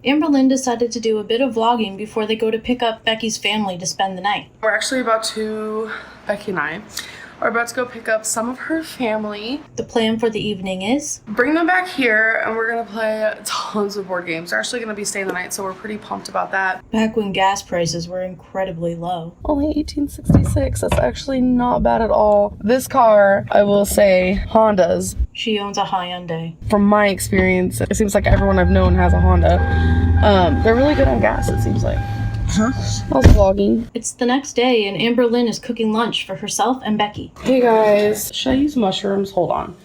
Amberlynn decided to do a bit of vlogging before they go to pick up Becky's family to spend the night. We're actually Becky and I are about to go pick up some of her family. The plan for the evening is bring them back here and we're gonna play tons of board games. They're actually gonna be staying the night, so we're pretty pumped about that. back when gas prices were incredibly low. Only $18.66. That's actually not bad at all. This car, I will say, Hondas. She owns a Hyundai. From my experience, it seems like everyone I've known has a Honda. They're really good on gas, it seems like. I was vlogging. It's the next day and Amberlynn is cooking lunch for herself and Becky. Hey guys, should I use mushrooms? Hold on.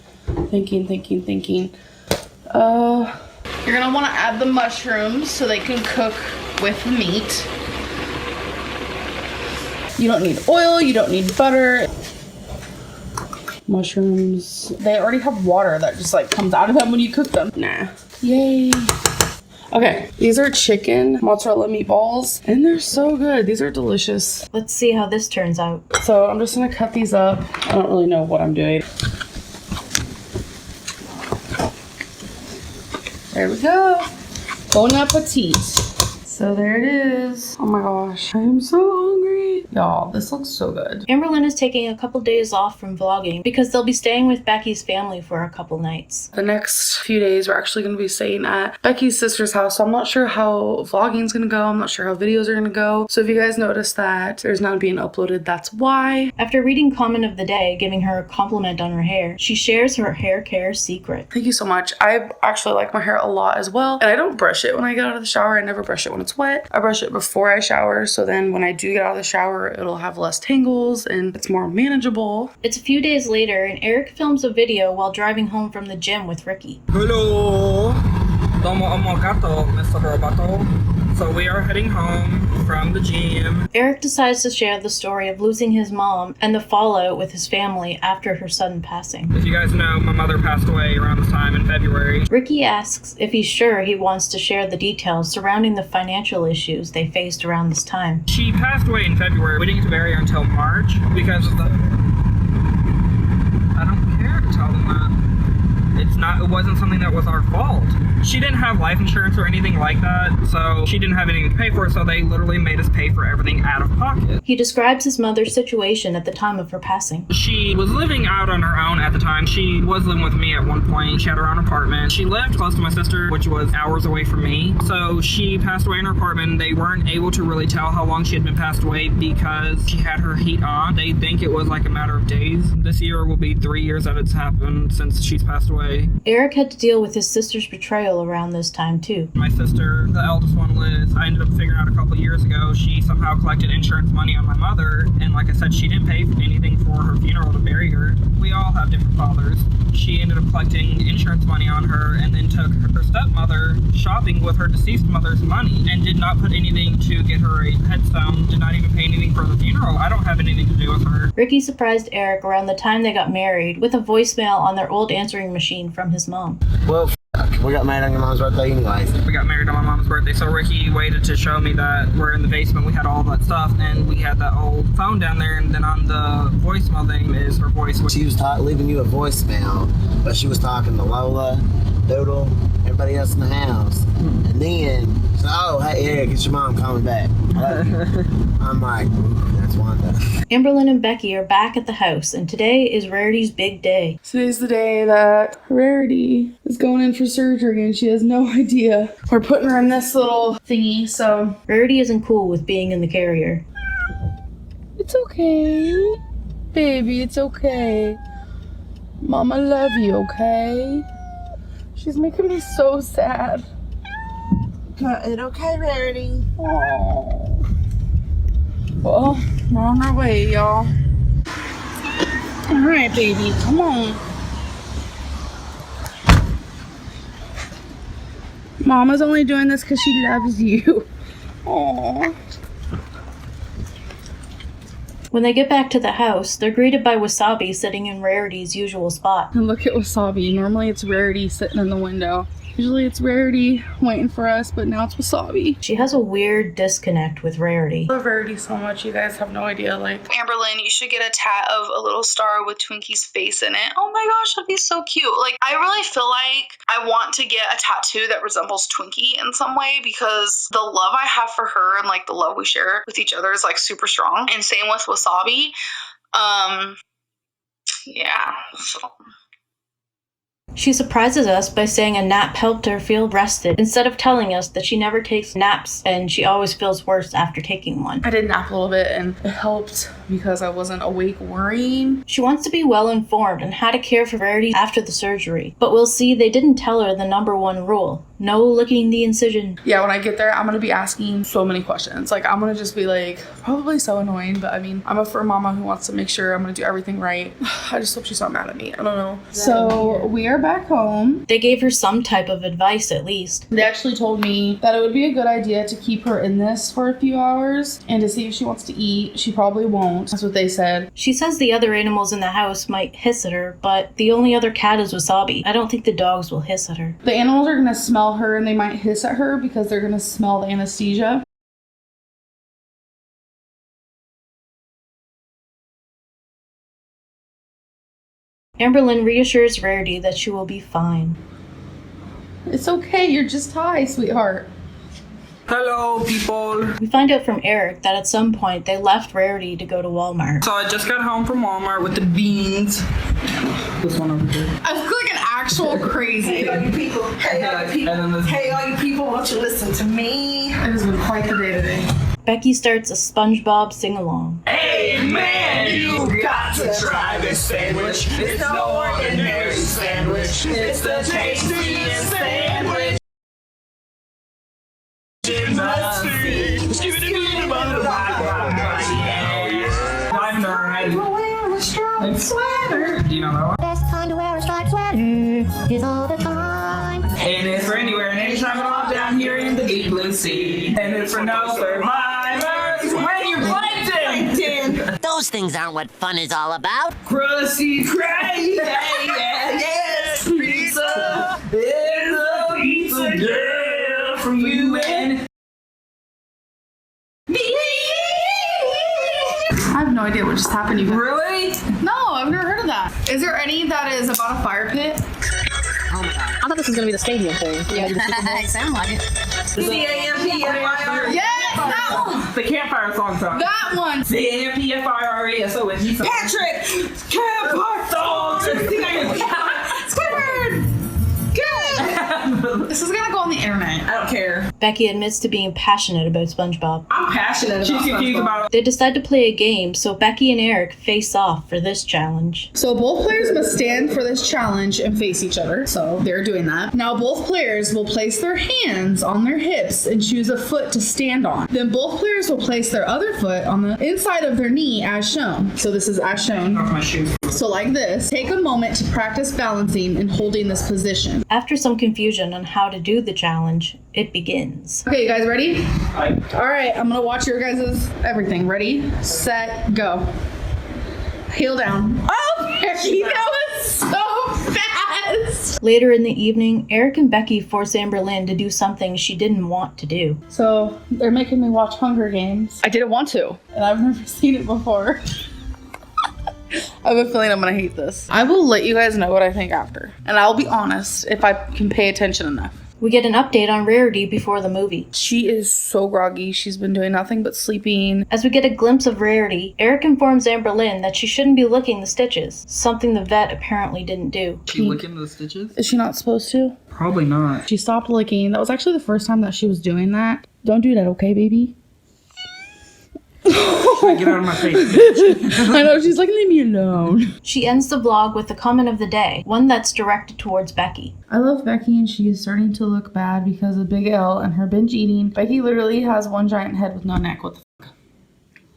Thinking. You're gonna wanna add the mushrooms so they can cook with the meat. You don't need oil, you don't need butter. Mushrooms. They already have water that just like comes out of them when you cook them. Nah. Yay. Okay, these are chicken mozzarella meatballs, and they're so good. These are delicious. Let's see how this turns out. So I'm just gonna cut these up. I don't really know what I'm doing. There we go. Bon appetit. So there it is. Oh my gosh, I am so hungry. Y'all, this looks so good. Amberlynn is taking a couple days off from vlogging because they'll be staying with Becky's family for a couple nights. The next few days, we're actually going to be staying at Becky's sister's house. So I'm not sure how vlogging's going to go. I'm not sure how videos are going to go. So if you guys notice that there's not being uploaded, that's why. After reading comment of the day, giving her a compliment on her hair, she shares her hair care secret. Thank you so much. I actually like my hair a lot as well. And I don't brush it when I get out of the shower. I never brush it when it's wet. I brush it before I shower. So then when I do get out of the shower, it'll have less tangles and it's more manageable. It's a few days later and Eric films a video while driving home from the gym with Rickie. Hello, domo omogato, Mr. Roboto. So we are heading home from the gym. Eric decides to share the story of losing his mom and the fallout with his family after her sudden passing. If you guys know, my mother passed away around this time in February. Rickie asks if he's sure he wants to share the details surrounding the financial issues they faced around this time. She passed away in February. We didn't get to bury her until March because of the... I don't care to tell them that. It wasn't something that was our fault. She didn't have life insurance or anything like that, so she didn't have anything to pay for, so they literally made us pay for everything out of pocket. He describes his mother's situation at the time of her passing. She was living out on her own at the time. She was living with me at one point. She had her own apartment. She lived close to my sister, which was hours away from me. So she passed away in her apartment. They weren't able to really tell how long she had been passed away because she had her heat on. They think it was like a matter of days. This year will be 3 years that it's happened since she's passed away. Eric had to deal with his sister's betrayal around this time too. My sister, the eldest one, Liz, I ended up figuring out a couple years ago, she somehow collected insurance money on my mother, and like I said, she didn't pay for anything for her funeral to bury her. We all have different fathers. She ended up collecting insurance money on her and then took her stepmother shopping with her deceased mother's money and did not put anything to get her a headstone, did not even pay anything for the funeral. I don't have anything to do with her. Rickie surprised Eric around the time they got married with a voicemail on their old answering machine from his mom. Well, we got married on your mom's birthday anyways. We got married on my mom's birthday, so Rickie waited to show me that we're in the basement. We had all that stuff, and we had that old phone down there, and then on the voicemail thing is her voice. She was leaving you a voicemail, but she was talking to Lola, Doodle, everybody else in the house. And then, so, oh, hey, Eric, it's your mom calling back. I'm like, that's Wanda. Amberlynn and Becky are back at the house, and today is Rarity's big day. Today's the day that Rarity is going in for surgery and she has no idea. We're putting her in this little thingy, so... Rarity isn't cool with being in the carrier. It's okay. Baby, it's okay. Mama love you, okay? She's making me so sad. It's okay, Rarity. Aww. Well, we're on our way, y'all. Alright, baby, come on. Mama's only doing this because she loves you. Aww. When they get back to the house, they're greeted by Wasabi sitting in Rarity's usual spot. And look at Wasabi. Normally it's Rarity sitting in the window. Usually it's Rarity waiting for us, but now it's Wasabi. She has a weird disconnect with Rarity. I love Rarity so much, you guys have no idea. Like, Amberlynn, you should get a tat of a little star with Twinkie's face in it. Oh my gosh, that'd be so cute. Like, I really feel like I want to get a tattoo that resembles Twinkie in some way, because the love I have for her and like the love we share with each other is like super strong. And same with Wasabi. Yeah, so. She surprises us by saying a nap helped her feel rested, instead of telling us that she never takes naps and she always feels worse after taking one. I did nap a little bit and it helped because I wasn't awake worrying. She wants to be well informed on how to care for Rarity after the surgery, but we'll see they didn't tell her the #1 rule. No licking the incision. Yeah, when I get there, I'm gonna be asking so many questions. Like, I'm gonna just be like, probably so annoying, but I mean, I'm a fur mama who wants to make sure I'm gonna do everything right. I just hope she's not mad at me. I don't know. So we are back home. They gave her some type of advice at least. They actually told me that it would be a good idea to keep her in this for a few hours and to see if she wants to eat. She probably won't. That's what they said. She says the other animals in the house might hiss at her, but the only other cat is Wasabi. I don't think the dogs will hiss at her. The animals are gonna smell her and they might hiss at her because they're gonna smell the anesthesia. Amberlynn reassures Rarity that she will be fine. It's okay, you're just high, sweetheart. Hello, people. We find out from Eric that at some point they left Rarity to go to Walmart. So I just got home from Walmart with the beans. This one over here. I look like an actual crazy. Hey, all you people. Hey, all you people. Hey, all you people, won't you listen to me? It has been quite the day today. Becky starts a SpongeBob sing-along. Hey, man, you got to try this sandwich. It's no ordinary sandwich. It's the tastiest sandwich. I've never had Wear a striped sweater. Do you know that one? Best time to wear a striped sweater is all the time. And it's for anywhere and anytime at all down here in the deep blue sea. And it's for no survivors when you're plankton. Those things aren't what fun is all about. Crusty cray, yes. Pizza is a pizza girl from you and me. I have no idea what just happened. You guys. Really? No, I've never heard of that. Is there any that is about a fire pit? Oh my god. I thought this was gonna be the stadium thing. Yeah, it sounds like it. CAMPFIRE. Yes, that one. The campfire song. That one. CAMPFIRESON. Patrick, campfire songs. Squidward. Good. This is gonna go on the internet. I don't care. Becky admits to being passionate about SpongeBob. I'm passionate She's about confused SpongeBob. about They decide to play a game, so Becky and Eric face off for this challenge. So both players must stand for this challenge and face each other. So they're doing that. Now both players will place their hands on their hips and choose a foot to stand on. Then both players will place their other foot on the inside of their knee as shown. So this is as shown. off my shoes. So like this, take a moment to practice balancing and holding this position. After some confusion on how to do the challenge, it begins. Okay, you guys ready? Like, All right, I'm gonna watch your guys' everything. Ready, set, go. Heel down. Oh, that was so fast. Later in the evening, Eric and Becky force Amberlynn to do something she didn't want to do. So they're making me watch Hunger Games. I didn't want to, and I've never seen it before. I have a feeling I'm gonna hate this. I will let you guys know what I think after, and I'll be honest if I can pay attention enough. We get an update on Rarity before the movie. She is so groggy. She's been doing nothing but sleeping. As we get a glimpse of Rarity, Eric informs Amberlynn that she shouldn't be licking the stitches, something the vet apparently didn't do. she licking the stitches? Is she not supposed to? Probably not. She stopped licking. That was actually the first time that she was doing that. Don't do that, okay, baby? Get out of my face, bitch. I know, she's like, leave me alone. She ends the vlog with the comment of the day, one that's directed towards Becky. I love Becky, and she is starting to look bad because of Big L and her binge eating. Becky literally has one giant head with no neck. What the fuck?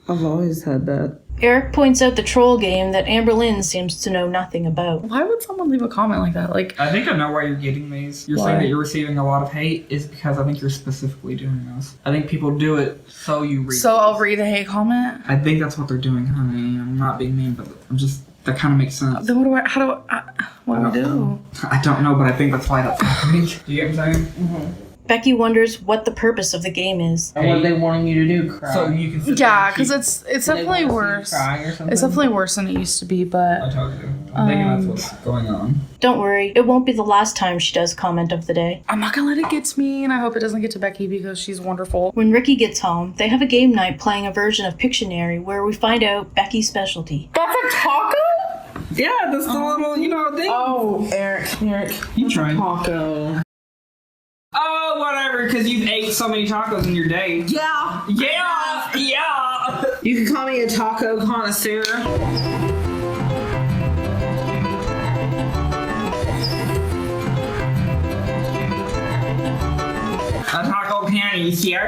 I've always had that. Eric points out the troll game that Amberlynn seems to know nothing about. Why would someone leave a comment like that? Like, I think I know why you're getting these. You're Why? saying that you're receiving a lot of hate is because I think you're specifically doing this. I think people do it so you read. so I'll read a hate comment. I think that's what they're doing, honey. I'm not being mean, but I'm just, that kind of makes sense. Then what do I, how do I, What do we do? I don't know, but I think that's why that's happening. Do you get what I'm saying? Becky wonders what the purpose of the game is. What are they wanting you to do? Cry? So you can sit Yeah, there and because it's They definitely want to see you worse. cry or something? It's definitely worse than it used to be, I but told you. I'm thinking that's what's going on. Don't worry, it won't be the last time she does comment of the day. I'm not gonna let it get to me, and I hope it doesn't get to Becky because she's wonderful. When Rickie gets home, they have a game night playing a version of Pictionary where we find out Becky's specialty. That's a taco? Yeah, that's the little, thing. Oh, Eric. You tried. Taco. Oh, whatever, because you've ate so many tacos in your day. Yeah. Yeah. You can call me a taco connoisseur. A taco connoisseur.